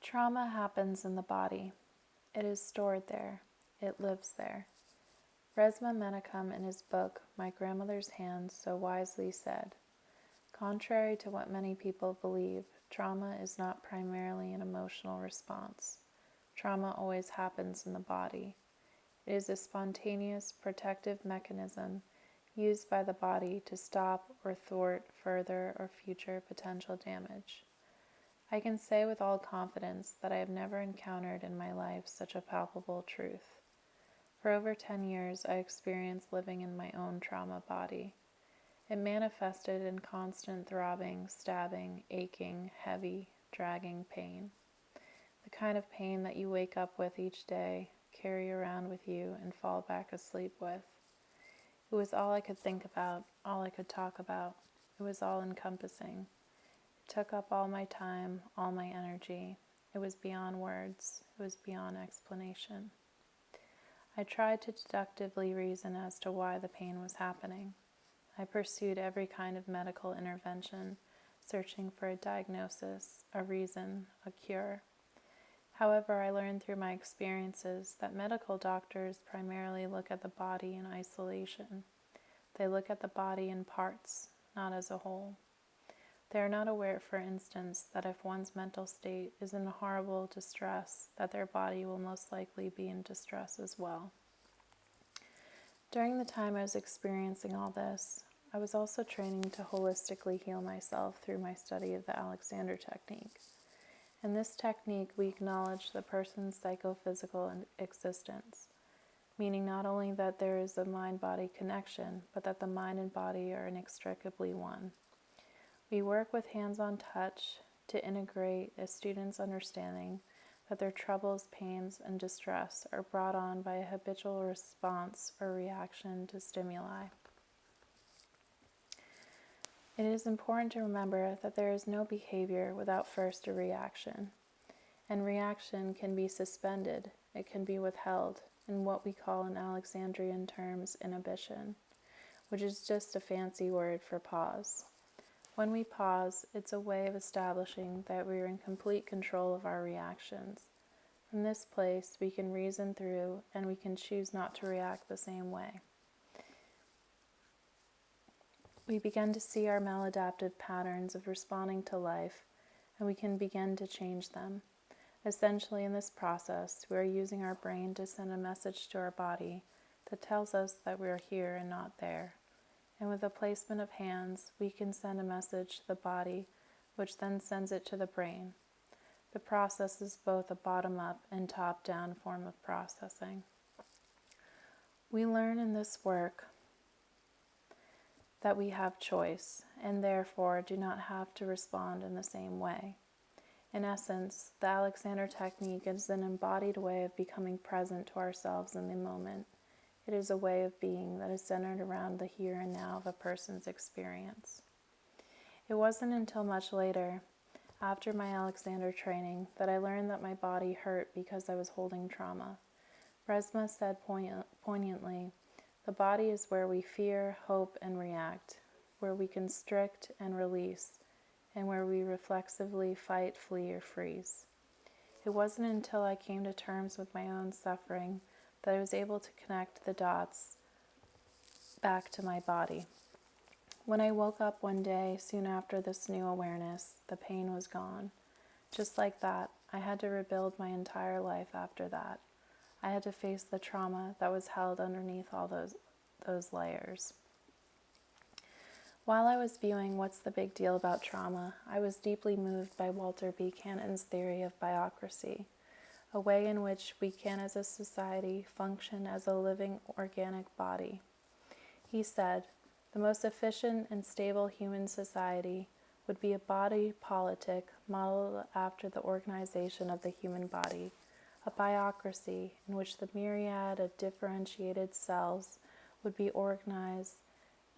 Trauma happens in the body. It is stored there. It lives there. Resma Menachem in his book, My Grandmother's Hand, so wisely said, contrary to what many people believe, trauma is not primarily an emotional response. Trauma always happens in the body. It is a spontaneous protective mechanism used by the body to stop or thwart further or future potential damage. I can say with all confidence that I have never encountered in my life such a palpable truth. For over 10 years, I experienced living in my own trauma body. It manifested in constant throbbing, stabbing, aching, heavy, dragging pain. The kind of pain that you wake up with each day, carry around with you, and fall back asleep with. It was all I could think about, all I could talk about. It was all encompassing. It took up all my time, all my energy. It was beyond words. It was beyond explanation. I tried to deductively reason as to why the pain was happening. I pursued every kind of medical intervention, searching for a diagnosis, a reason, a cure. However, I learned through my experiences that medical doctors primarily look at the body in isolation. They look at the body in parts, not as a whole. They are not aware, for instance, that if one's mental state is in horrible distress, that their body will most likely be in distress as well. During the time I was experiencing all this, I was also training to holistically heal myself through my study of the Alexander technique. In this technique, we acknowledge the person's psychophysical existence, meaning not only that there is a mind-body connection, but that the mind and body are inextricably one. We work with hands-on touch to integrate a student's understanding that their troubles, pains, and distress are brought on by a habitual response or reaction to stimuli. It is important to remember that there is no behavior without first a reaction, and reaction can be suspended, it can be withheld, in what we call in Alexandrian terms inhibition, which is just a fancy word for pause. When we pause, it's a way of establishing that we are in complete control of our reactions. From this place, we can reason through and we can choose not to react the same way. We begin to see our maladaptive patterns of responding to life, and we can begin to change them. Essentially, in this process, we are using our brain to send a message to our body that tells us that we are here and not there. And with the placement of hands, we can send a message to the body, which then sends it to the brain. The process is both a bottom-up and top-down form of processing. We learn in this work that we have choice, and therefore do not have to respond in the same way. In essence, the Alexander technique is an embodied way of becoming present to ourselves in the moment. It is a way of being that is centered around the here and now of a person's experience. It wasn't until much later, after my Alexander training, that I learned that my body hurt because I was holding trauma. Resma said poignantly, the body is where we fear, hope, and react, where we constrict and release, and where we reflexively fight, flee, or freeze. It wasn't until I came to terms with my own suffering that I was able to connect the dots back to my body. When I woke up one day, soon after this new awareness, the pain was gone. Just like that, I had to rebuild my entire life after that. I had to face the trauma that was held underneath all those layers. While I was viewing What's the Big Deal About Trauma, I was deeply moved by Walter B. Cannon's theory of biocracy, a way in which we can as a society function as a living organic body. He said, the most efficient and stable human society would be a body politic modeled after the organization of the human body, a biocracy in which the myriad of differentiated cells would be organized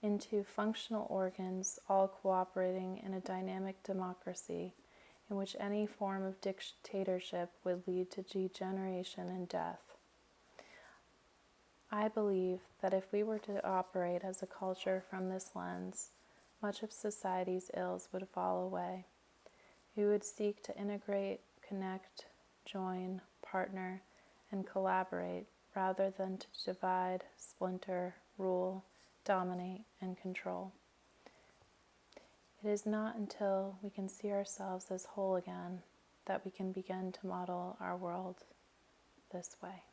into functional organs, all cooperating in a dynamic democracy in which any form of dictatorship would lead to degeneration and death. I believe that if we were to operate as a culture from this lens, much of society's ills would fall away. We would seek to integrate, connect, join, partner, and collaborate rather than to divide, splinter, rule, dominate, and control. It is not until we can see ourselves as whole again that we can begin to model our world this way.